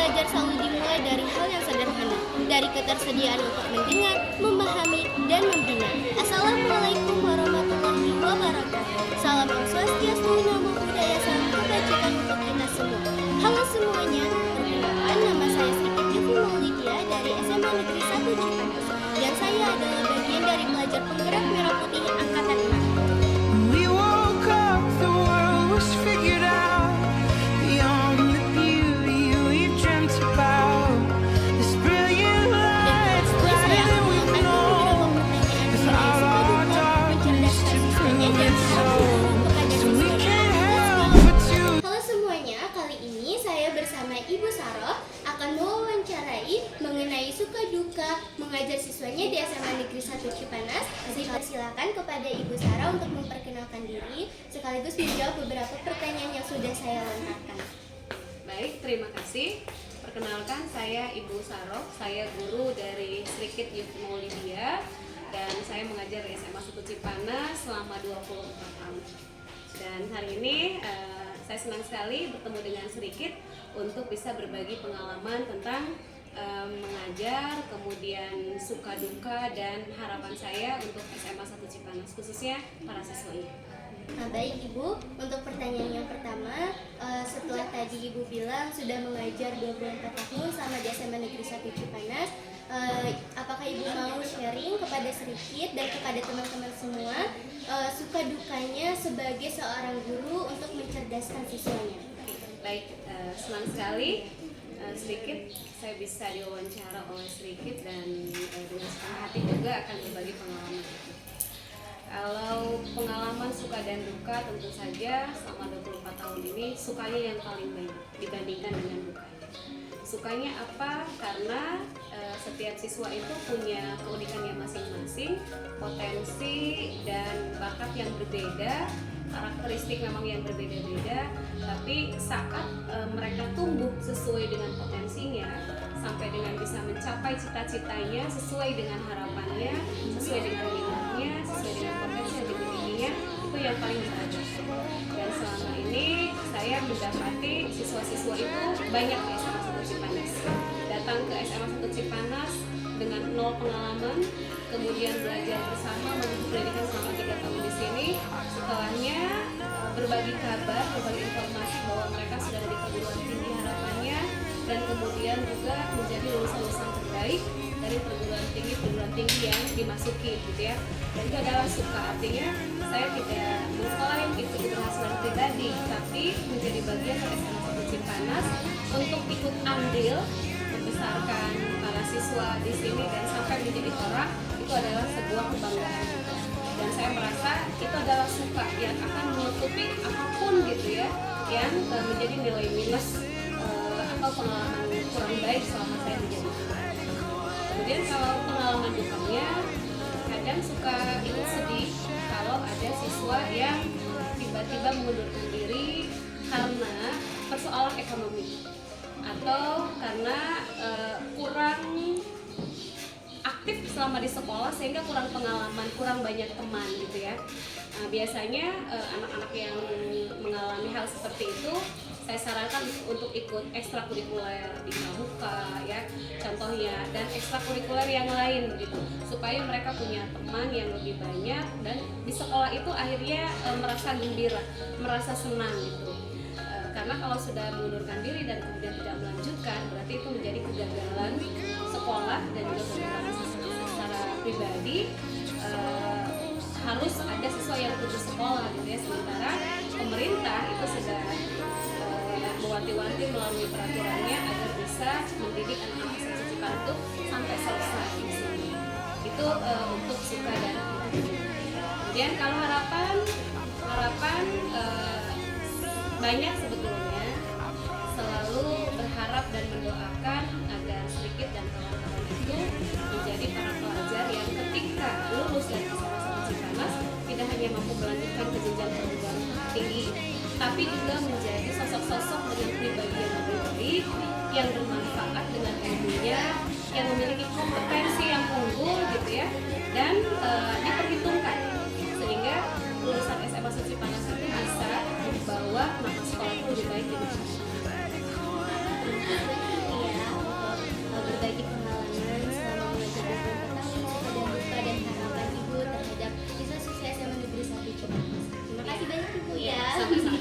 belajar selalu dimulai dari hal yang sederhana, dari ketersediaan untuk mendengar, memahami, dan membina. Assalamualaikum warahmatullahi wabarakatuh. Salam Om Swastiastu, Namo Buddhaya, salam kebajikan untuk kita semua. Halo semuanya, perkenalkan nama saya Sri Yufni Maulidia dari SMA Negeri 1 Cipanas, dan saya adalah bagian dari pelajar penggerak Merah Putih Angkatan 6. We woke up, the world was figured out. Beyond the beauty we dreamt about, this brilliant light brighter than we've known. Without our darkness to prove it so we can't help but to. Halo semuanya, kali ini saya bersama Ibu Saroh akan mewawancarai mengenai suka duka mengajar siswanya di SMA Negeri 1 Cipanas. Saya persilakan kepada Ibu Saroh untuk memperkenalkan diri sekaligus menjawab beberapa pertanyaan yang sudah saya lontarkan. Baik, terima kasih. Perkenalkan, saya Ibu Saroh, saya guru dari Sri Yufni Maulidia dan saya mengajar di SMA 1 Cipanas selama 24 tahun. Dan hari ini saya senang sekali bertemu dengan sedikit untuk bisa berbagi pengalaman tentang mengajar, kemudian suka duka dan harapan saya untuk SMA 1 Cipanas, khususnya para siswanya. Nah, baik Ibu, untuk pertanyaan yang pertama, setelah tadi Ibu bilang sudah mengajar 24 tahun sama di SMA Negeri 1 Cipanas, apakah Ibu mau sharing kepada sedikit dan kepada teman-teman semua suka dukanya sebagai seorang guru untuk mencerdaskan siswanya? Baik, senang sekali sedikit saya bisa diwawancara oleh sedikit dan dengan senang hati juga akan berbagi pengalaman. Kalau pengalaman suka dan duka tentu saja selama 24 tahun ini sukanya yang paling banyak dibandingkan dengan dukanya. Sukanya apa? Karena setiap siswa itu punya keunikannya masing-masing, potensi dan bakat yang berbeda, karakteristik memang yang berbeda-beda, tapi saat mereka tumbuh sesuai dengan potensinya, sampai dengan bisa mencapai cita-citanya sesuai dengan harapannya, sesuai dengan minatnya, sesuai dengan potensi yang dimilikinya, itu yang paling berharga. Dan selama ini saya mendapati siswa-siswa itu banyak di SMA 1 Cipanas. Datang ke SMA 1 Cipanas dengan nol pengalaman, kemudian belajar bersama menempuh pendidikan selama 3 tahun di sini. Setelahnya berbagi kabar, berbagi informasi bahwa mereka sudah ada di perguruan tinggi harapannya, dan kemudian juga menjadi lulusan-lulusan terbaik dari perguruan tinggi yang dimasuki, gitu ya. Dan itu adalah suka, artinya saya tidak mengklaim itu keberhasilan pribadi, tapi menjadi bagian dari SMA 1 Cipanas untuk ikut andil membesarkan para siswa di sini dan sampai menjadi orang, itu adalah sebuah kebanggaan. Dan saya merasa itu adalah suka yang akan menutupi apapun gitu ya, yang menjadi nilai minus atau pengalaman kurang baik selama saya menjadi guru. Kemudian kalau pengalaman dukanya, kadang suka ikut sedih kalau ada siswa yang tiba-tiba mengundurkan diri karena persoalan ekonomi atau karena kurang aktif selama di sekolah sehingga kurang pengalaman, kurang banyak teman gitu ya. Nah, biasanya anak-anak yang mengalami hal seperti itu saya sarankan untuk ikut ekstrakurikuler di Pramuka ya contohnya, dan ekstrakurikuler yang lain gitu, supaya mereka punya teman yang lebih banyak dan di sekolah itu akhirnya merasa gembira, merasa senang gitu. Karena kalau sudah mengundurkan diri dan kemudian tidak melanjutkan, berarti itu menjadi kegagalan sekolah dan juga kegagalan secara pribadi. Harus ada siswa yang putus sekolah gitu ya, sementara pemerintah itu sudah mewanti-wanti melalui peraturannya agar bisa mendidik anak-anak SMA Cipanas itu sampai selesai di sini. Itu untuk suka dan duka. Kemudian kalau harapan banyak sebetulnya, selalu berharap dan mendoakan agar sedikit dan kawan-kawan itu menjadi para pelajar yang ketika lulus dari SMA 1 Cipanas tidak hanya mampu melanjutkan ke jenjang perguruan tinggi, tapi juga menjadi sosok-sosok dengan pribadi yang lebih baik, yang bermanfaat dengan ilmunya, yang memiliki kompetensi yang unggul gitu ya, dan diperhitungkan sehingga lulusan SMA 1 Cipanas itu bisa membawa nama sekolah itu lebih baik di masyarakat. pada saat